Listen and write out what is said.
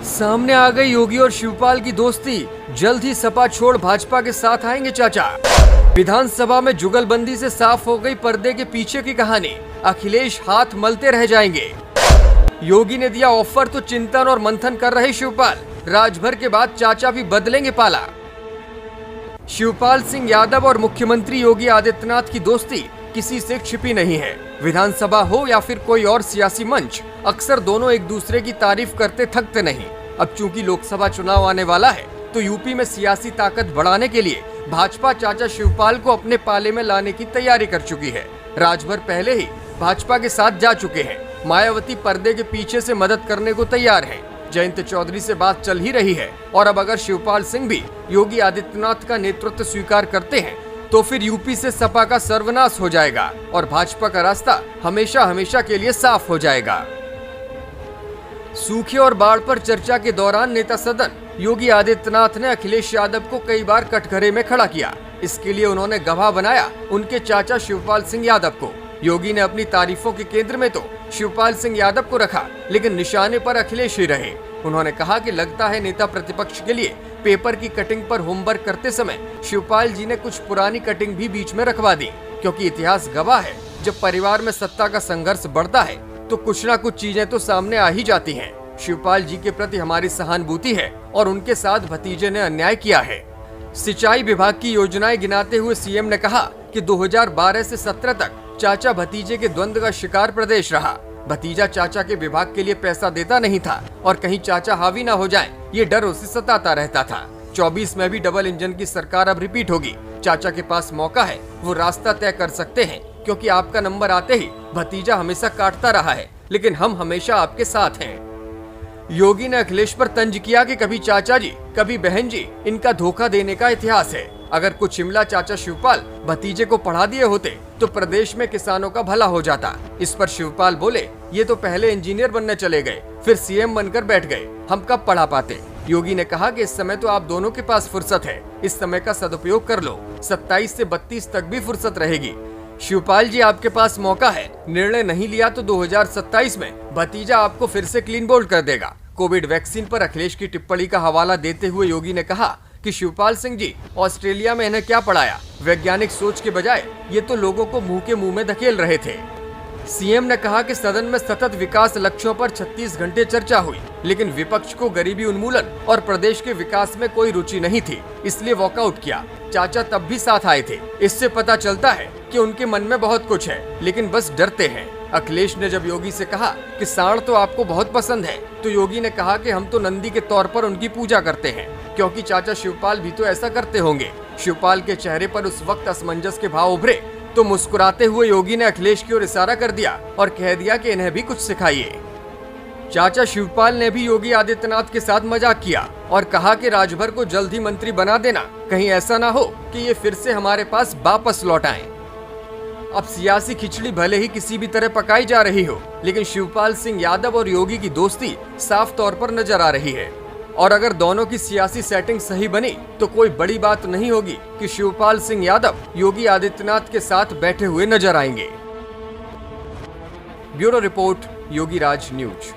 सामने आ गई योगी और शिवपाल की दोस्ती, जल्द ही सपा छोड़ भाजपा के साथ आएंगे चाचा। विधानसभा में जुगलबंदी से साफ हो गई पर्दे के पीछे की कहानी, अखिलेश हाथ मलते रह जाएंगे। योगी ने दिया ऑफर तो चिंतन और मंथन कर रहे शिवपाल, राजभर के बाद चाचा भी बदलेंगे पाला। शिवपाल सिंह यादव और मुख्यमंत्री योगी आदित्यनाथ की दोस्ती किसी से छिपी नहीं है। विधानसभा हो या फिर कोई और सियासी मंच, अक्सर दोनों एक दूसरे की तारीफ करते थकते नहीं। अब चूंकि लोकसभा चुनाव आने वाला है तो यूपी में सियासी ताकत बढ़ाने के लिए भाजपा चाचा शिवपाल को अपने पाले में लाने की तैयारी कर चुकी है। राजभर पहले ही भाजपा के साथ जा चुके हैं। मायावती पर्दे के पीछे से मदद करने को तैयार है। जयंत चौधरी से बात चल ही रही है और अब अगर शिवपाल सिंह भी योगी आदित्यनाथ का नेतृत्व स्वीकार करते हैं तो फिर यूपी से सपा का सर्वनाश हो जाएगा और भाजपा का रास्ता हमेशा हमेशा के लिए साफ हो जाएगा। सूखे और बाढ़ पर चर्चा के दौरान नेता सदन योगी आदित्यनाथ ने अखिलेश यादव को कई बार कटघरे में खड़ा किया। इसके लिए उन्होंने गवाह बनाया उनके चाचा शिवपाल सिंह यादव को। योगी ने अपनी तारीफों के केंद्र में तो शिवपाल सिंह यादव को रखा, लेकिन निशाने पर अखिलेश ही रहे। उन्होंने कहा कि लगता है नेता प्रतिपक्ष के लिए पेपर की कटिंग पर होमवर्क करते समय शिवपाल जी ने कुछ पुरानी कटिंग भी बीच में रखवा दी, क्योंकि इतिहास गवाह है जब परिवार में सत्ता का संघर्ष बढ़ता है तो कुछ ना कुछ चीजें तो सामने आ ही जाती हैं। शिवपाल जी के प्रति हमारी सहानुभूति है और उनके साथ भतीजे ने अन्याय किया है। सिंचाई विभाग की योजनाएं गिनाते हुए सीएम ने कहा कि 2012 से 17 तक चाचा भतीजे के द्वंद्व का शिकार प्रदेश रहा। भतीजा चाचा के विभाग के लिए पैसा देता नहीं था और कहीं चाचा हावी ना हो जाए, ये डर उसे सताता रहता था। 24 में भी डबल इंजन की सरकार अब रिपीट होगी। चाचा के पास मौका है, वो रास्ता तय कर सकते हैं, क्योंकि आपका नंबर आते ही भतीजा हमेशा काटता रहा है, लेकिन हम हमेशा आपके साथ हैं। योगी ने अखिलेश पर तंज किया कि कभी चाचा जी कभी बहन जी, इनका धोखा देने का इतिहास है। अगर कुछ शिमला चाचा शिवपाल भतीजे को पढ़ा दिए होते तो प्रदेश में किसानों का भला हो जाता। इस पर शिवपाल बोले, ये तो पहले इंजीनियर बनने चले गए, फिर सीएम बनकर बैठ गए, हम कब पढ़ा पाते। योगी ने कहा कि इस समय तो आप दोनों के पास फुर्सत है, इस समय का सदुपयोग कर लो, 27 से 32 तक भी फुर्सत रहेगी। शिवपाल जी आपके पास मौका है, निर्णय नहीं लिया तो 2027 में भतीजा आपको फिर से क्लीन बोल्ड कर देगा। कोविड वैक्सीन पर अखिलेश की टिप्पणी का हवाला देते हुए योगी ने कहा कि शिवपाल सिंह जी ऑस्ट्रेलिया में इन्हें क्या पढ़ाया, वैज्ञानिक सोच के बजाय ये तो लोगों को मुंह के मुंह में धकेल रहे थे। सीएम ने कहा कि सदन में सतत विकास लक्ष्यों पर 36 घंटे चर्चा हुई, लेकिन विपक्ष को गरीबी उन्मूलन और प्रदेश के विकास में कोई रुचि नहीं थी, इसलिए वॉकआउट किया। चाचा तब भी साथ आए थे। इससे पता चलता है कि उनके मन में बहुत कुछ है, लेकिन बस डरते हैं। अखिलेश ने जब योगी से कहा कि सांड तो आपको बहुत पसंद है, तो योगी ने कहा कि हम तो नंदी के तौर पर उनकी पूजा करते हैं, क्योंकि चाचा शिवपाल भी तो ऐसा करते होंगे। शिवपाल के चेहरे पर उस वक्त असमंजस के भाव उभरे तो मुस्कुराते हुए योगी ने अखिलेश की ओर इशारा कर दिया और कह दिया कि इन्हें भी कुछ सिखाइए। चाचा शिवपाल ने भी योगी आदित्यनाथ के साथ मजाक किया और कहा कि राजभर को जल्द ही मंत्री बना देना, कहीं ऐसा ना हो कि ये फिर से हमारे पास वापस लौट आएं। अब सियासी खिचड़ी भले ही किसी भी तरह पकाई जा रही हो, लेकिन शिवपाल सिंह यादव और योगी की दोस्ती साफ तौर पर नजर आ रही है। और अगर दोनों की सियासी सेटिंग सही बनी तो कोई बड़ी बात नहीं होगी कि शिवपाल सिंह यादव योगी आदित्यनाथ के साथ बैठे हुए नजर आएंगे। ब्यूरो रिपोर्ट, योगी राज न्यूज।